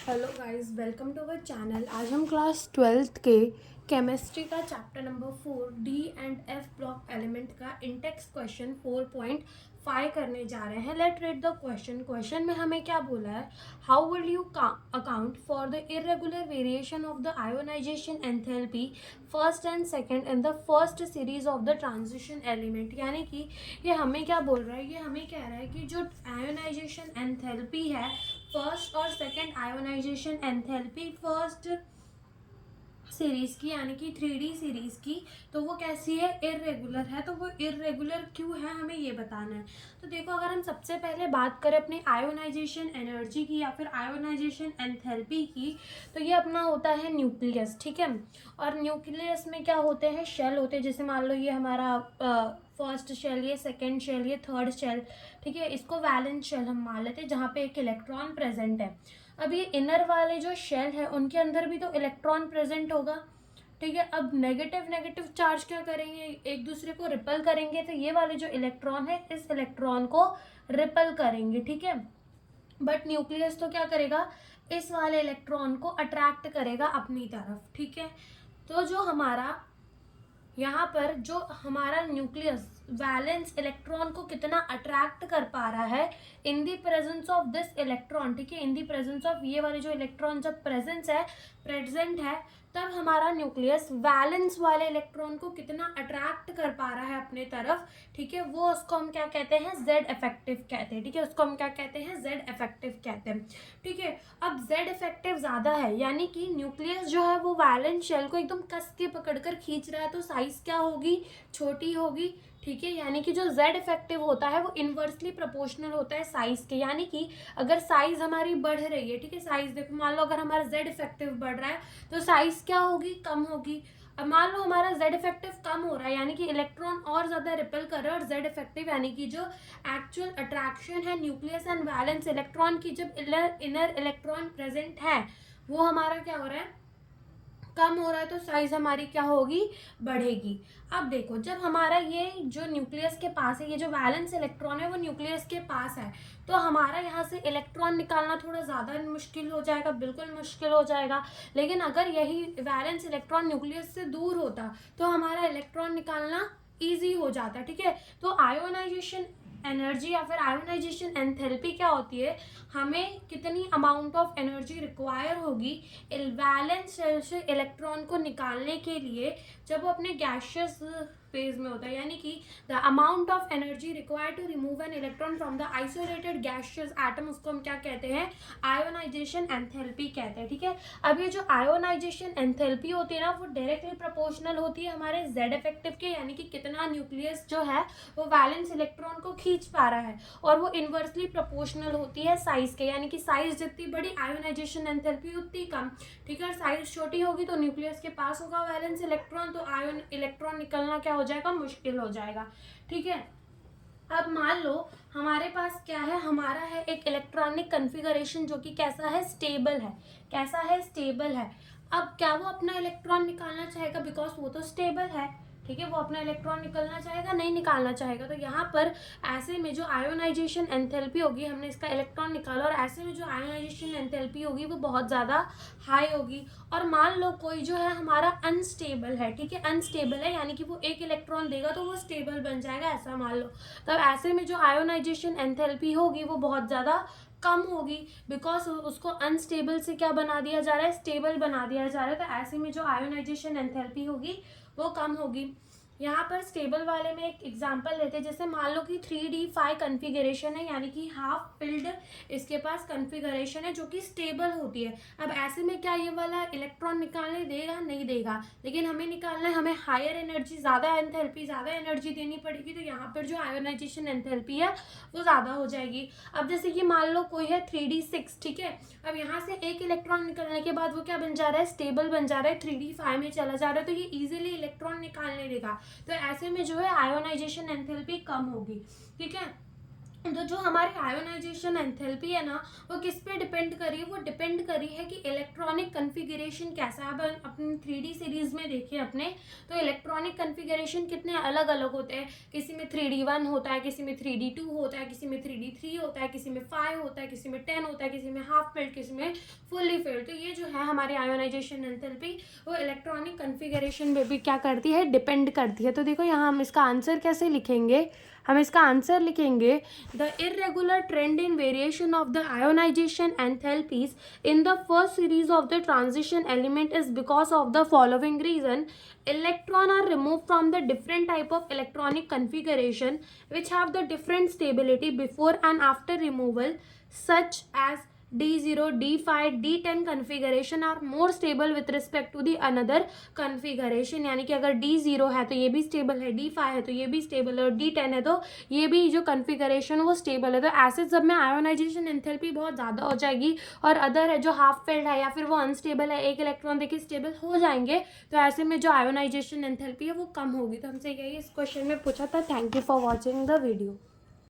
Hello guys, welcome to our channel. आज हम class 12th के केमिस्ट्री का chapter number 4 D and F block element का intext question 4.5 करने जा रहे हैं। लेट रीड द क्वेश्चन में हमें क्या बोला है। How will you account for the irregular variation of the ionisation enthalpy first and second in the first series of the transition element. यानी कि ये हमें क्या बोल रहा है, ये हमें कह रहा है कि जो आयोनाइजेशन एंथैल्पी है फर्स्ट और second ionization enthalpy first series की यानी कि 3D सीरीज की, तो वो कैसी है, इरेगुलर है। तो वो इरेगुलर क्यों है हमें ये बताना है। तो देखो, अगर हम सबसे पहले बात करें अपनी आयोनाइजेशन एनर्जी की या फिर आयोनाइजेशन एंथैल्पी की, तो ये अपना होता है न्यूक्लियस, ठीक है। और न्यूक्लियस में क्या होते हैं, शेल होते हैं। जैसे मान लो ये हमारा फर्स्ट शेल, ये सेकेंड शेल, ये थर्ड शेल, ठीक है। इसको वैलेंस शेल हम मान लेते हैं जहाँ पे एक इलेक्ट्रॉन प्रेजेंट है। अब ये इनर वाले जो शेल है उनके अंदर भी तो इलेक्ट्रॉन प्रेजेंट होगा, ठीक है। अब नेगेटिव नेगेटिव चार्ज क्या करेंगे, एक दूसरे को रिपल करेंगे। तो ये वाले जो इलेक्ट्रॉन है इस इलेक्ट्रॉन को रिपल करेंगे, ठीक है। बट न्यूक्लियस तो क्या करेगा, इस वाले इलेक्ट्रॉन को अट्रैक्ट करेगा अपनी तरफ, ठीक है। तो जो हमारा यहाँ पर जो हमारा न्यूक्लियस वैलेंस इलेक्ट्रॉन को कितना अट्रैक्ट कर पा रहा है in the presence of this electron, ठीक है। इन दी प्रेजेंस ऑफ ये वाले जो इलेक्ट्रॉन जब प्रेजेंट है तब हमारा न्यूक्लियस वैलेंस वाले इलेक्ट्रॉन को कितना अट्रैक्ट कर पा रहा है अपने तरफ, ठीक है। वो उसको हम क्या कहते हैं, जेड इफेक्टिव कहते हैं, ठीक है। उसको हम क्या कहते हैं, जेड इफेक्टिव कहते हैं, ठीक है। अब जेड इफेक्टिव ज़्यादा है, यानी कि न्यूक्लियस जो है वो वैलेंस शेल को एकदम कस के पकड़कर खींच रहा है, तो साइज क्या होगी, छोटी होगी, ठीक है। यानी कि जो जेड इफेक्टिव होता है वो इन्वर्सली प्रोपोर्शनल होता है साइज के। यानी कि अगर साइज हमारी बढ़ रही है, ठीक है, साइज देखो, मान लो अगर हमारा जेड इफेक्टिव बढ़ रहा है तो साइज क्या होगी, कम होगी। अब मान लो हमारा जेड इफेक्टिव कम हो रहा है, यानी कि इलेक्ट्रॉन और ज्यादा रिपेल कर रहा है, और जेड इफेक्टिव यानी कि जो एक्चुअल अट्रैक्शन है न्यूक्लियस एंड वैलेंस इलेक्ट्रॉन की, जब इनर इलेक्ट्रॉन प्रेजेंट है वो हमारा क्या हो रहा है, कम हो रहा है। तो साइज हमारी क्या होगी, बढ़ेगी। अब देखो, जब हमारा ये जो न्यूक्लियस के पास है, ये जो वैलेंस इलेक्ट्रॉन है वो न्यूक्लियस के पास है, तो हमारा यहाँ से इलेक्ट्रॉन निकालना थोड़ा ज़्यादा मुश्किल हो जाएगा, बिल्कुल मुश्किल हो जाएगा। लेकिन अगर यही वैलेंस इलेक्ट्रॉन न्यूक्लियस से दूर होता तो हमारा इलेक्ट्रॉन निकालना ईजी हो जाता, ठीक है। तो आयोनाइजेशन एनर्जी या फिर आयोनाइजेशन एंथैल्पी क्या होती है, हमें कितनी अमाउंट ऑफ एनर्जी रिक्वायर होगी वैलेंस शेल से इलेक्ट्रॉन को निकालने के लिए जब वो अपने गैशियस फेज में होता है। यानी कि the amount of energy required to remove an electron from the isolated gaseous atom, उसको हम क्या कहते हैं, आयोनाइजेशन एंथैल्पी कहते हैं, ठीक है। अब ये जो आयोनाइजेशन एंथैल्पी होती है ना, वो डायरेक्टली प्रोपोर्शनल होती है हमारे जेड इफेक्टिव के, यानी कि कितना न्यूक्लियस जो है वो वैलेंस इलेक्ट्रॉन को खींच पा रहा है, और वो इन्वर्सली प्रोपोर्शनल होती है साइज के, यानी कि साइज जितनी बड़ी आयोनाइजेशन एंथैल्पी उतनी कम, ठीक है। और साइज छोटी होगी तो न्यूक्लियस के पास होगा वैलेंस इलेक्ट्रॉन, तो आयन इलेक्ट्रॉन निकलना क्या हो जाएगा, मुश्किल हो जाएगा, ठीक है। अब मान लो हमारे पास क्या है, हमारा है एक इलेक्ट्रॉनिक कन्फिगरेशन जो कि कैसा है, स्टेबल है। कैसा है, स्टेबल है। अब क्या वो अपना इलेक्ट्रॉन निकालना चाहेगा, बिकॉज वो तो स्टेबल है, ठीक है। वो अपना इलेक्ट्रॉन निकलना चाहेगा, नहीं निकालना चाहेगा। तो यहाँ पर ऐसे में जो आयोनाइजेशन एंथैल्पी होगी, हमने इसका इलेक्ट्रॉन निकाला, और ऐसे में जो आयोनाइजेशन एंथैल्पी होगी वो बहुत ज़्यादा हाई होगी। और मान लो कोई जो है हमारा अनस्टेबल है, ठीक है, अनस्टेबल है, यानी कि वो एक इलेक्ट्रॉन देगा तो वो स्टेबल बन जाएगा, ऐसा मान लो। तब ऐसे में जो आयोनाइजेशन एंथैल्पी होगी वो बहुत ज़्यादा कम होगी, बिकॉज उसको अनस्टेबल से क्या बना दिया जा रहा है, स्टेबल बना दिया जा रहा है। तो ऐसे में जो आयोनाइजेशन एंथैल्पी होगी वो कम होगी। यहाँ पर स्टेबल वाले में एक एग्जांपल लेते हैं। जैसे मान लो कि 3D5 कन्फिगरेशन है, यानी कि हाफ फिल्ड इसके पास कन्फिगरेशन है जो कि स्टेबल होती है। अब ऐसे में क्या ये वाला इलेक्ट्रॉन निकालने देगा, नहीं देगा। लेकिन हमें निकालना है, हमें हायर एनर्जी, ज़्यादा एंथैल्पी, ज़्यादा एनर्जी देनी पड़ेगी। तो यहाँ पर जो आयोनाइजेशन एंथैल्पी है वो ज़्यादा हो जाएगी। अब जैसे कि मान लो कोई है 3D6, ठीक है। अब यहाँ से एक इलेक्ट्रॉन निकलने के बाद वो क्या बन जा रहा है, स्टेबल बन जा रहा है, 3D5 में चला जा रहा है, तो ये इजीली इलेक्ट्रॉन निकालने देगा। तो ऐसे में जो है आयोनाइजेशन एंथैल्पी कम होगी, ठीक है। तो जो हमारी आयोनाइजेशन एंथैल्पी है ना, वो किस पे डिपेंड करी है? वो डिपेंड करी है कि इलेक्ट्रॉनिक कन्फिगरेशन कैसा है। अब अपनी 3D सीरीज में देखिए अपने, तो इलेक्ट्रॉनिक कन्फिगरेशन कितने अलग अलग होते हैं। किसी में 3D1 होता है, किसी में 3D2 होता है, किसी में 3D3 होता है, किसी में 5 होता है, किसी में 10 होता है, किसी में हाफ फिल्ड, किसी में फुल्ली फिल्ड। तो ये जो है हमारी आयोनाइजेशन एंथैल्पी, वो इलेक्ट्रॉनिक कन्फिगरेशन पे भी क्या करती है? डिपेंड करती है। तो देखो यहाँ हम इसका आंसर कैसे लिखेंगे? हम इसका आंसर लिखेंगे, the irregular trend in variation of the ionization enthalpies in the first series of the transition element is because of the following reason. Electron are removed from the different type of electronic configuration which have the different stability before and after removal, such as D0, D5, D10 configuration are more stable with respect to the another configuration। यानी कि अगर D0 है तो ये भी stable है, D5 है तो ये भी स्टेबल है, और D10 है तो ये भी जो कन्फिगरेशन वो स्टेबल है। तो ऐसे सब में आयोनाइजेशन एंथैल्पी बहुत ज़्यादा हो जाएगी, और अदर है जो हाफ फिल्ड है या फिर वो अनस्टेबल है, एक इलेक्ट्रॉन देखिए स्टेबल हो जाएंगे, तो ऐसे में जो आयोनाइजेशन एंथैल्पी है वो कम होगी। तो हमसे यही इस क्वेश्चन में पूछा था। Thank you for watching the video.